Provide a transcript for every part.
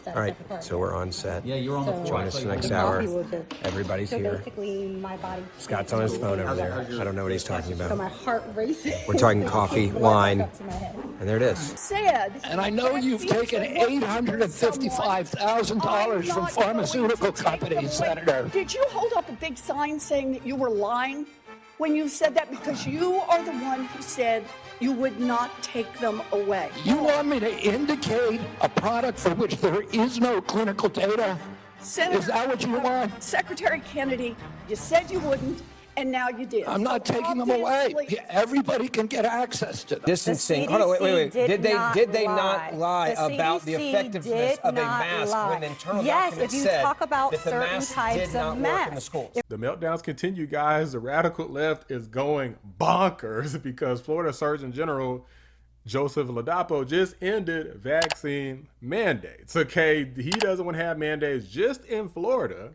All right, so we're on set. Yeah, you're on the floor. Join us the next hour. Everybody's So here. basically, my body. Scott's on his phone over there. I don't know what he's talking So about. my heart racing. We're talking coffee, wine, and there it is. And I know you've taken $855,000 from pharmaceutical companies, Senator. Did you hold up a big sign saying that you were lying when you said that? Because you are the one who said you would not take them away. You want me to indicate a product for which there is no clinical data? Senator, Is that what you want? Secretary Kennedy, you said you wouldn't, and now you did. I'm not taking them away. Everybody can get access to them. Distancing. Hold on, wait. Did they not lie The about the CDC effectiveness of a did not mask lie. when internal Yes, documents if you said talk about that the certain mask types did of not work in the masks. schools? The meltdowns continue, guys. The radical left is going bonkers because Florida Surgeon General Joseph Ladapo just ended vaccine mandates. Okay, he doesn't want to have mandates just in Florida.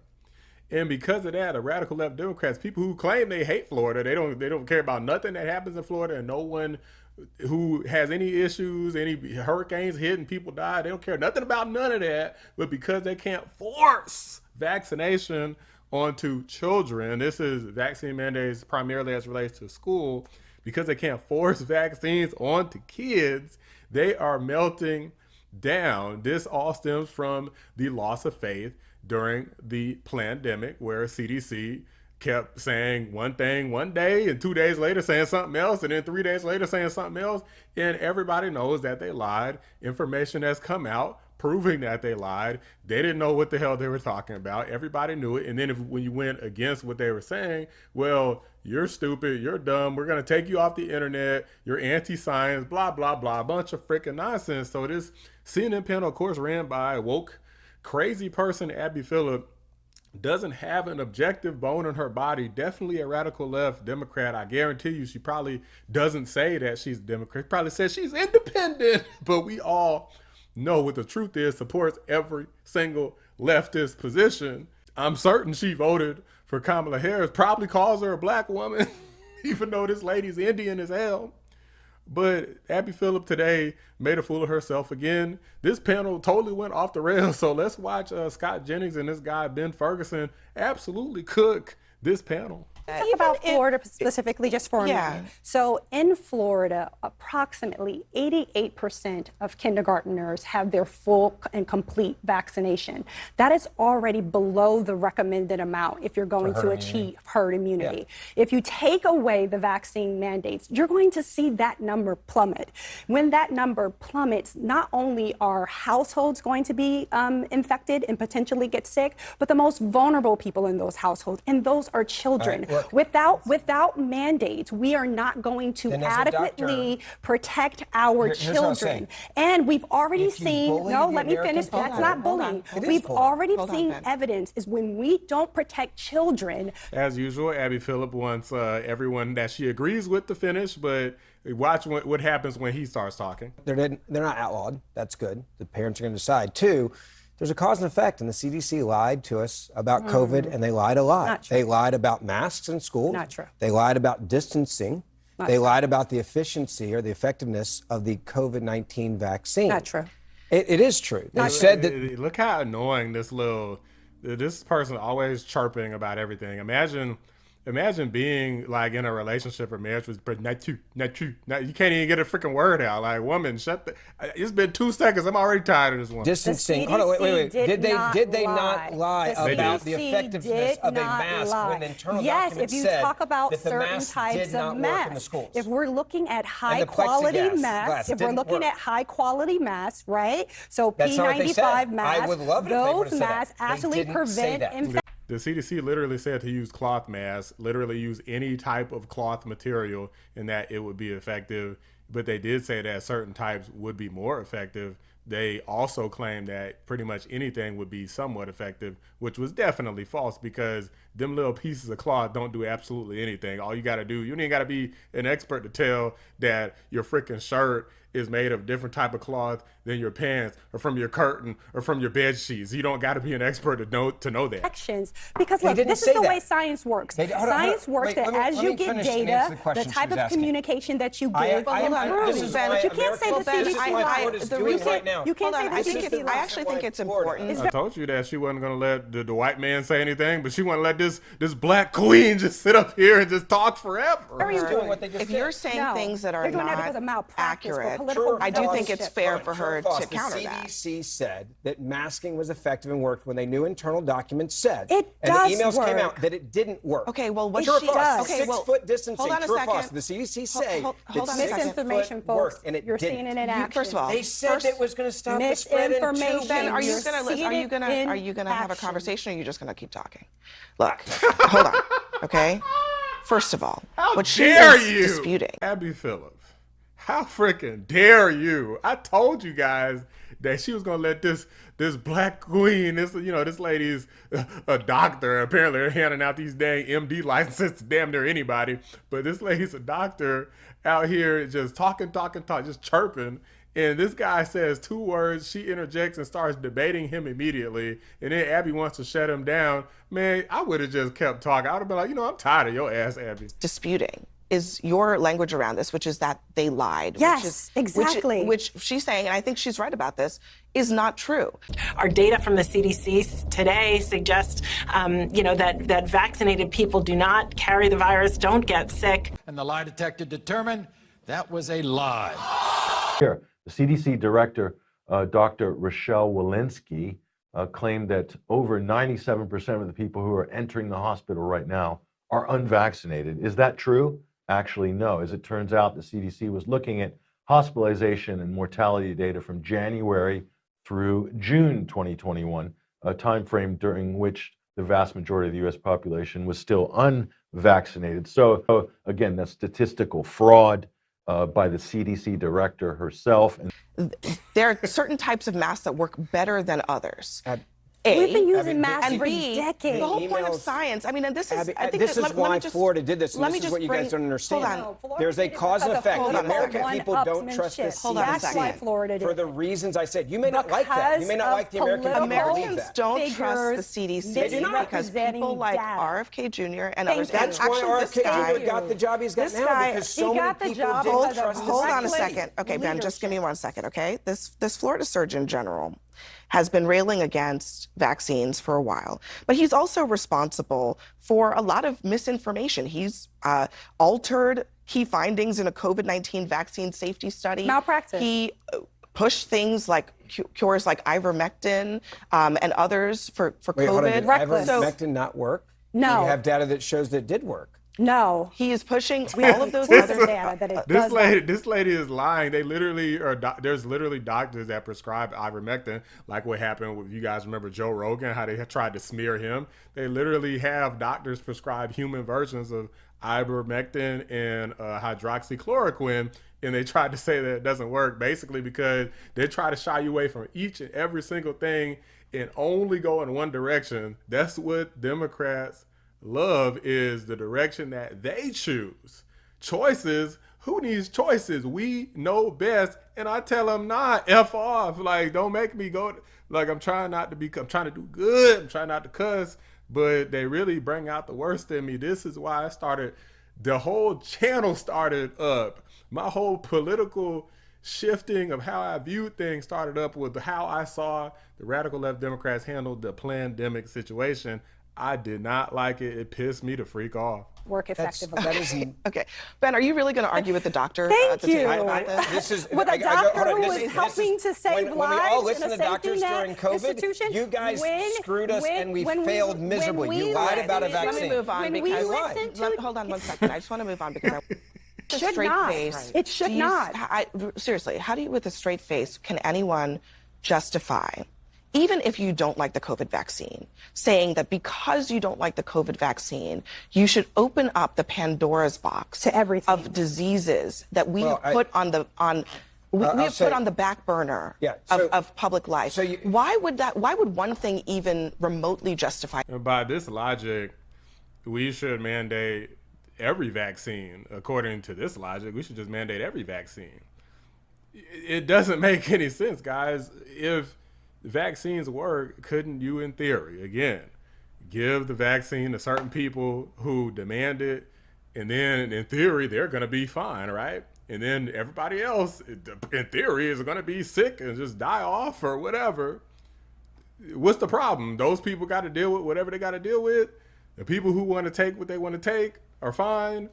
And because of that, the radical left Democrats, people who claim they hate Florida, they don't care about nothing that happens in Florida, and no one who has any issues, any hurricanes hit and people die, they don't care nothing about none of that. But because they can't force vaccination onto children, this is vaccine mandates primarily as relates to school, because they can't force vaccines onto kids, they are melting down. This all stems from the loss of faith during the pandemic, where CDC kept saying one thing one day and 2 days later saying something else, and then 3 days later saying something else. And everybody knows that they lied. Information has come out proving that they lied. They didn't know what the hell they were talking about. Everybody knew it. And then when you went against what they were saying, well, you're stupid, you're dumb, we're going to take you off the internet, you're anti-science, blah, blah, blah, a bunch of freaking nonsense. So this CNN panel, of course, ran by a woke, crazy person, Abby Phillip, doesn't have an objective bone in her body, definitely a radical left Democrat. I guarantee you she probably doesn't say that she's a Democrat, probably says she's independent, but we all know what the truth is, supports every single leftist position. I'm certain she voted for Kamala Harris, probably calls her a black woman, even though this lady's Indian as hell. But Abby Phillip today made a fool of herself again. This panel totally went off the rails. So let's watch Scott Jennings and this guy, Ben Ferguson, absolutely cook this panel. Talk about Florida specifically just for a minute. So in Florida, approximately 88% of kindergartners have their full and complete vaccination. That is already below the recommended amount if you're going to achieve herd immunity. Yeah. If you take away the vaccine mandates, you're going to see that number plummet. When that number plummets, not only are households going to be infected and potentially get sick, but the most vulnerable people in those households, and those are children. Without mandates, we are not going to adequately protect our children. And we've already seen, let me finish, that's not bullying. We've already seen evidence is when we don't protect children. As usual, Abby Phillip wants everyone that she agrees with to finish, but watch what happens when he starts talking. They're not outlawed. That's good. The parents are going to decide. Two, there's a cause and effect, and the CDC lied to us about COVID, and they lied a lot. They lied about masks in school. Not true. They lied about distancing. They lied about the efficiency or the effectiveness of the COVID-19 vaccine. Not true. It is true. They said that. Look how annoying this person always chirping about everything. Imagine being like in a relationship or marriage with not true. You can't even get a freaking word out. Like, woman, it's been 2 seconds. I'm already tired of this one. Distancing. Hold on, wait. Did they not lie about the effectiveness of a mask when internal documents said if you talk about that the certain mask types did not of work in the masks, schools? if we're looking at high quality masks, high quality masks, right? So P95 masks, I would love it if they would have said masks that. actually prevent infection. The CDC literally said to use cloth masks, literally use any type of cloth material, and that it would be effective. But they did say that certain types would be more effective. They also claimed that pretty much anything would be somewhat effective, which was definitely false, because them little pieces of cloth don't do absolutely anything. All you got to do, you ain't got to be an expert to tell that your freaking shirt is made of different type of cloth than your pants or from your curtain or from your bed sheets. You don't got to be an expert to know that. Actions, because look, this is the way science works. Science works that as you get data, the type of communication that you give improves. But you can't say the CDC lied. You can't say the CDC lied. I actually think it's important. I told you that she wasn't going to let the white man say anything, but she wouldn't let this black queen just sit up here and just talk forever. If you're saying things that are not accurate, I do think it's fair for her to counter that. The CDC said that masking was effective and worked when they knew internal documents said. It and does the emails work. came out that it didn't work. Okay, well, what True or she false? does. Okay, 6 foot distancing. Hold on a True or second. false? The CDC say hold on a second. Misinformation, folks. And it You're didn't. seeing it in action. First of all, they said it was going to stop the spread in 2 weeks. Ben, are you gonna have a conversation, or are you just gonna keep talking? Look, hold on, okay? First of all, what she is disputing. Abby Phillip, how freaking dare you? I told you guys that she was gonna let this black queen, this lady's a doctor. Apparently they're handing out these dang MD licenses to damn near anybody. But this lady's a doctor out here just talking, just chirping. And this guy says 2 words, she interjects and starts debating him immediately. And then Abby wants to shut him down. Man, I would have just kept talking. I would have been like, I'm tired of your ass, Abby. Disputing is your language around this, which is that they lied. Yes, exactly. Which she's saying, and I think she's right about this, is not true. Our data from the CDC today suggests, that vaccinated people do not carry the virus, don't get sick. And the lie detector determined that was a lie. Here, the CDC director, Dr. Rochelle Walensky, claimed that over 97% of the people who are entering the hospital right now are unvaccinated. Is that true? Actually, no. As it turns out, the CDC was looking at hospitalization and mortality data from January through June 2021, a time frame during which the vast majority of the U.S. population was still unvaccinated. So again, that's statistical fraud by the CDC director herself. There are certain types of masks that work better than others. We've been using masks for decades. The whole point of science. I mean, and this is. Abby, I think this is why Florida did this. And this is what you guys don't understand. Hold on. There's a cause and effect. The American people don't upsmanship. trust this That's why Florida did for the reasons I said. You may not like that. You may not like the American people believe Americans that. don't trust the CDC because people like RFK Jr. and others. That's why RFK Jr. got the job he's got now, because so many people didn't trust the CDC. Hold on a second. Okay, Ben, just give me 1 second, okay? This Florida Surgeon General has been railing against vaccines for a while, but he's also responsible for a lot of misinformation. He's altered key findings in a COVID-19 vaccine safety study. Malpractice. He pushed things like cures like ivermectin and others for COVID. Did ivermectin not work? No. You have data that shows that it did work. No. He is pushing all of those other data that it does not. This lady is lying. They literally there's literally doctors that prescribe ivermectin, like what happened with, you guys remember Joe Rogan, how they tried to smear him. They literally have doctors prescribe human versions of ivermectin and hydroxychloroquine, and they tried to say that it doesn't work, basically because they try to shy you away from each and every single thing and only go in one direction. That's what Democrats love, is the direction that they choose. Choices, who needs choices? We know best. And I tell them, F off. Like, don't make me go. Like, I'm trying to do good. I'm trying not to cuss, but they really bring out the worst in me. This is why the whole channel started up. My whole political shifting of how I viewed things started up with how I saw the radical left Democrats handle the pandemic situation. I did not like it. It pissed me to freak off. Work effectively. Okay. Ben, are you really going to argue with the doctor? Thank you. This is with a doctor who is helping to save lives when we all listen in a to doctors during COVID, you guys screwed us and we failed miserably. You lied about a vaccine. Let me move on because hold on 1 second. I just want to move on because it should not. It should not. Seriously, how do you, with a straight face, can anyone justify, even if you don't like the COVID vaccine, saying that because you don't like the COVID vaccine, you should open up the Pandora's box to everything of diseases that we have put on the back burner of public life? So why would one thing even remotely justify? By this logic, we should mandate every vaccine. According to this logic, we should just mandate every vaccine. It doesn't make any sense, guys. If vaccines work, couldn't you, in theory, again, give the vaccine to certain people who demand it, and then in theory they're going to be fine, right? And then everybody else, in theory, is going to be sick and just die off or whatever. What's the problem? Those people got to deal with whatever they got to deal with. The people who want to take what they want to take are fine.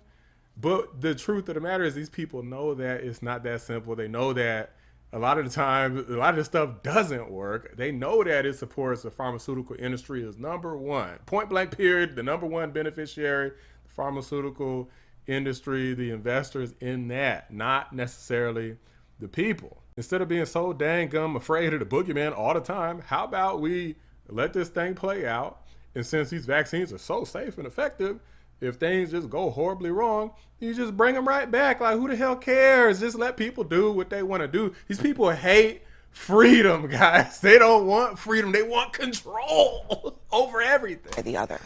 But the truth of the matter is these people know that it's not that simple. They know that a lot of the time, a lot of this stuff doesn't work. They know that it supports the pharmaceutical industry as number one. Point blank period, the number one beneficiary, the pharmaceutical industry, the investors in that, not necessarily the people. Instead of being so dang gum afraid of the boogeyman all the time, how about we let this thing play out? And since these vaccines are so safe and effective, if things just go horribly wrong, you just bring them right back. Like, who the hell cares? Just let people do what they want to do. These people hate freedom, guys. They don't want freedom. They want control over everything. The other.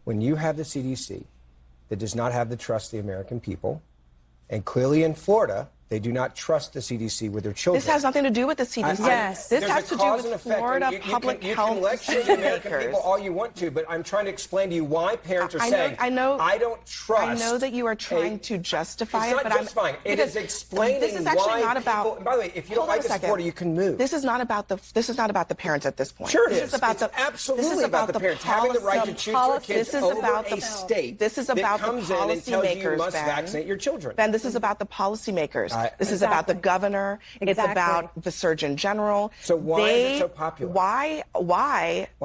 When you have the CDC that does not have the trust of the American people, and clearly in Florida, they do not trust the CDC with their children. This has nothing to do with the CDC. Yes. This has to do with Florida public health You can lecture the American people all you want to, but I'm trying to explain to you why parents are saying, I don't trust. I know that you are trying to justify it, but I'm justifying. It is explaining this is actually why not about. People, by the way, if you don't like this in Florida, you can move. This is not about the parents at this point. Sure, this is about absolutely about the parents having the right to choose their kids over a state. This is about the policymakers, you must vaccinate your children. Ben, this is about the policymakers. This is about the governor. It's about the Surgeon General. So why is it so popular? Why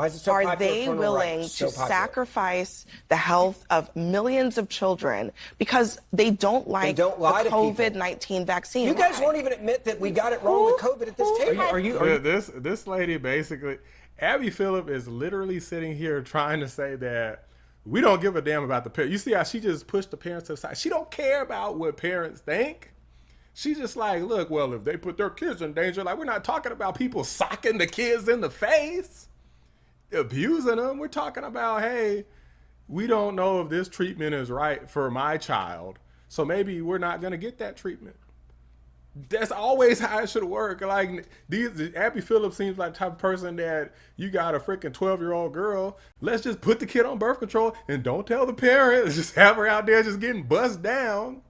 is it so are popular they willing to sacrifice the health of millions of children because they don't like the COVID-19 vaccine? You guys won't even admit that we got it wrong with COVID at this table. Are you this lady basically, Abby Phillip is literally sitting here trying to say that we don't give a damn about the parents. You see how she just pushed the parents to the side? She don't care about what parents think. She's just like, look, well, if they put their kids in danger, like, we're not talking about people socking the kids in the face, abusing them. We're talking about, hey, we don't know if this treatment is right for my child, so maybe we're not going to get that treatment. That's always how it should work. Like, Abby Phillip seems like the type of person that you got a freaking 12-year-old girl. Let's just put the kid on birth control and don't tell the parents. Just have her out there just getting bussed down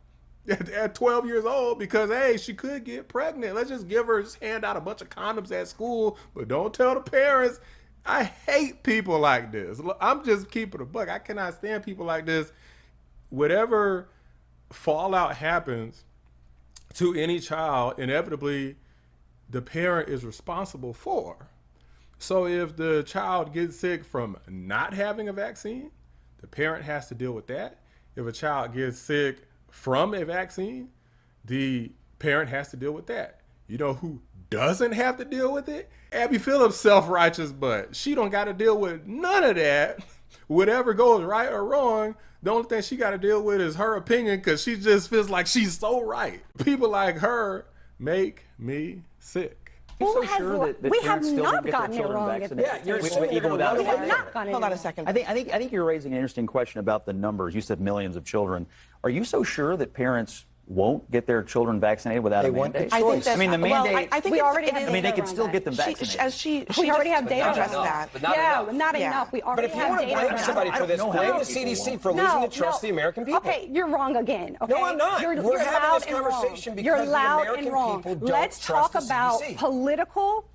at 12 years old because, hey, she could get pregnant. Let's just give her, just hand out a bunch of condoms at school, but don't tell the parents. I hate people like this. I'm just keeping a buck. I cannot stand people like this. Whatever fallout happens to any child, inevitably the parent is responsible for. So if the child gets sick from not having a vaccine, the parent has to deal with that. If a child gets sick from a vaccine, the parent has to deal with that. You know who doesn't have to deal with it? Abby Phillip's self-righteous butt. She don't got to deal with none of that. Whatever goes right or wrong, the only thing she got to deal with is her opinion because she just feels like she's so right. People like her make me sick. So sure that we have not gotten it wrong. Even without we have not gotten it Hold on a second. I think you're raising an interesting question about the numbers. You said millions of children. Are you so sure that parents won't get their children vaccinated without a mandate? I think I mean, the mandate. I think we already have. I mean, they can still get them vaccinated. We already have data addressed on that. Not enough. We already have data. But if you want to blame somebody for this, blame the CDC for losing the trust of the American people. Okay, you're wrong again. Okay? No, I'm not. You're having this loud conversation and wrong. because You're the loud American and wrong. people don't Let's trust talk the about CDC. political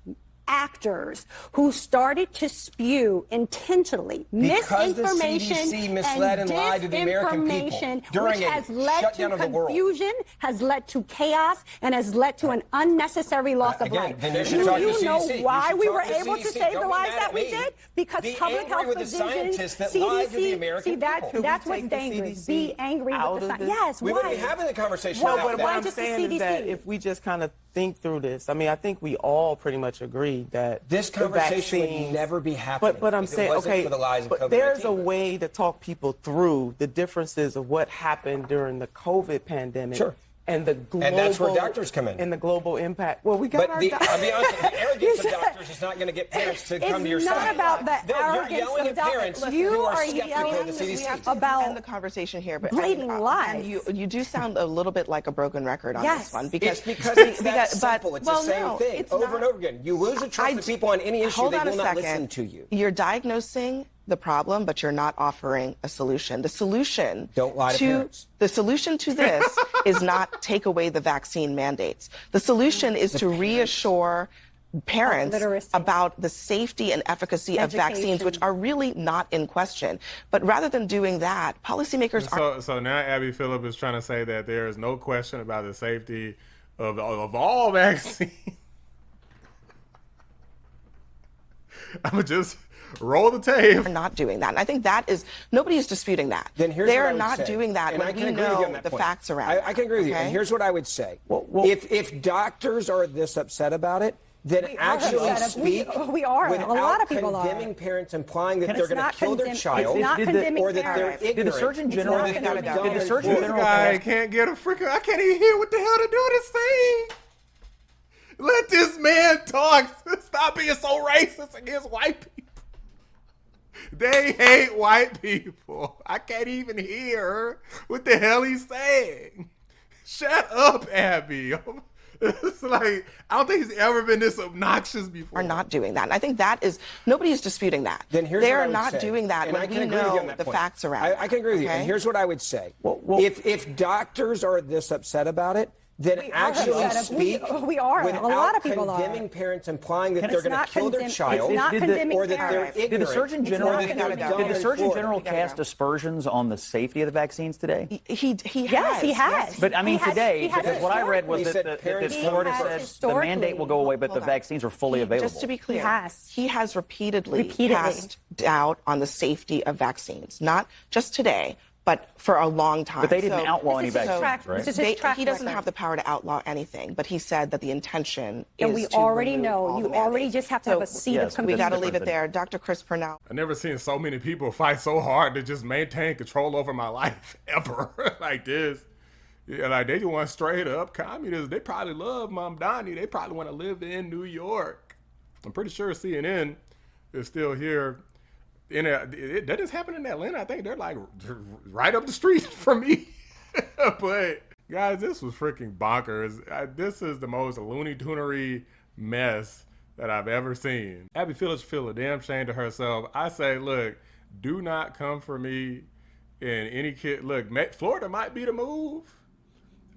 actors who started to spew intentionally misinformation the CDC misled and lied to the American people during which has led shutdown to of the world. confusion, has led to chaos, and has led to an unnecessary loss of life. Then you Do should talk to you know CDC. why You should we talk were to able to CDC. save Don't the be lives mad that at we me. did? Because Be public angry health with the division, scientists that lied to the American see, people. that's what's dangerous. Be angry with the scientists. Yes, we why? wouldn't be having the conversation Well, about but that. why What I'm just the saying is that CDC? if we just kind of think through this, I mean, I think we all pretty much agree that This conversation would never be happening. But I'm if it saying, wasn't okay, for the lies of but COVID-19. there's a way to talk people through the differences of what happened during the COVID pandemic. Sure. and the global, and that's where doctors come in. And the global impact. Well, we got but our I'll be honest, the arrogance of doctors is not going to get parents to come to your side. It's not about the arrogance You're yelling of at parents you who are skeptical of the yelling CDC. about end the conversation here, but blatant lies. And you do sound a little bit like a broken record on this one because it's that simple. It's the same thing over and over again. You lose the trust of people on any issue, they will not listen to you. You're diagnosing the problem, but you're not offering a solution. The solution Don't lie to parents. The solution to this is not take away the vaccine mandates. The solution is to reassure parents about the safety and efficacy of vaccines, which are really not in question. But rather than doing that, policymakers are... So now Abby Phillip is trying to say that there is no question about the safety of all vaccines. I'm just... roll the tape. They're not doing that. And I think that is, nobody is disputing that. Then here's They're what I would not say. doing that And when I can we agree with you on know that the point. facts around it. I can agree with you. And here's what I would say. If doctors are this upset about it, then actually speak we are. without A lot of people condemning parents, implying that And they're it's going to not kill their child, It's not condemning or that they're parents. ignorant. Did the Surgeon General? or that they're dumb Did the and Surgeon foolish. General? Guy can't get a freaking. I can't even hear what the hell to do this thing. Let this man talk. Stop being so racist against white people. They hate white people. I can't even hear what the hell he's saying. Shut up, Abby. It's like, I don't think he's ever been this obnoxious before. Are not doing that. And I think that is, nobody is disputing that. Then here's They're what I would not say. doing that And when I can we agree with you on know that the point. facts around it. I can agree with you. Okay? And here's what I would say. Well, if doctors are this upset about it, then actually speak we are. A lot of people are. condemning parents, implying that they're going to kill their child, It's not condemning or that they're parents. ignorant. Did the Surgeon General? Did the Surgeon General cast aspersions on the safety of the vaccines today? He Yes, has. he has. But I mean, today, because what I read was He that said parents Florida come said first. the mandate will go away, but the vaccines are fully available. Just to be clear, He has. repeatedly cast doubt on the safety of vaccines, not just today, but for a long time. But they didn't outlaw any vaccines, right? He doesn't have the power to outlaw anything, but he said that the intention is And we to already remove know. all You the already mandates. just have to have a seat of We got to confusion. leave it there. Dr. Chris Purnell. I've never seen so many people fight so hard to just maintain control over my life ever like this. Yeah, like they just want straight up communists. They probably love Mamdani. They probably want to live in New York. I'm pretty sure CNN is still here. That just happened in Atlanta. I think they're like right up the street from me. But guys, this was freaking bonkers. This is the most Looney Tunery mess that I've ever seen. Abby Phillip should feel a damn shame to herself. I say, look, do not come for me and any kid. Look, Florida might be the move.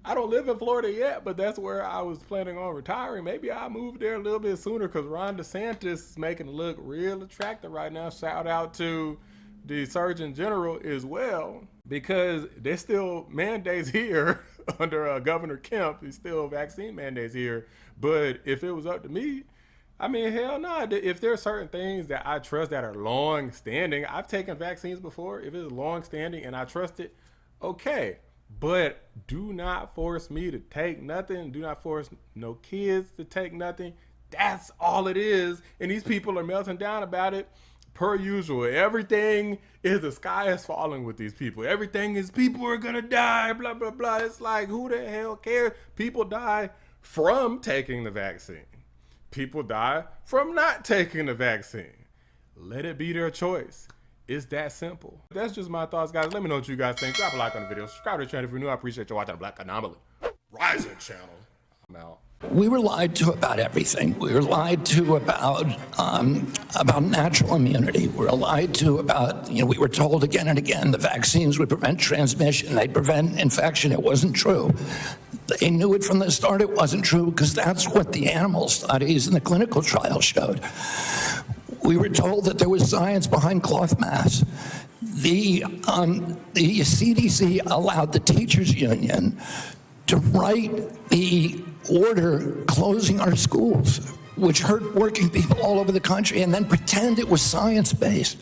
I don't live in Florida yet, but that's where I was planning on retiring. Maybe I'll move there a little bit sooner because Ron DeSantis is making it look real attractive right now. Shout out to the Surgeon General as well, because there's still mandates here under Governor Kemp. There's still vaccine mandates here. But if it was up to me, I mean, hell no. If there are certain things that I trust that are long-standing, I've taken vaccines before. If it's long-standing and I trust it, okay. But do not force me to take nothing. Do not force no kids to take nothing. That's all it is. And these people are melting down about it per usual. Everything is the sky is falling with these people. Everything is people are going to die, blah, blah, blah. It's like, who the hell cares? People die from taking the vaccine. People die from not taking the vaccine. Let it be their choice. It's that simple. That's just my thoughts, guys. Let me know what you guys think. Drop a like on the video. Subscribe to the channel if you're new. I appreciate you watching the Black Anomaly Rising channel. I'm out. We were lied to about everything. We were lied to about natural immunity. We were lied to about, we were told again and again the vaccines would prevent transmission. They'd prevent infection. It wasn't true. They knew it from the start. It wasn't true because that's what the animal studies and the clinical trials showed. We were told that there was science behind cloth masks. The CDC allowed the teachers union to write the order closing our schools, which hurt working people all over the country, and then pretend it was science-based.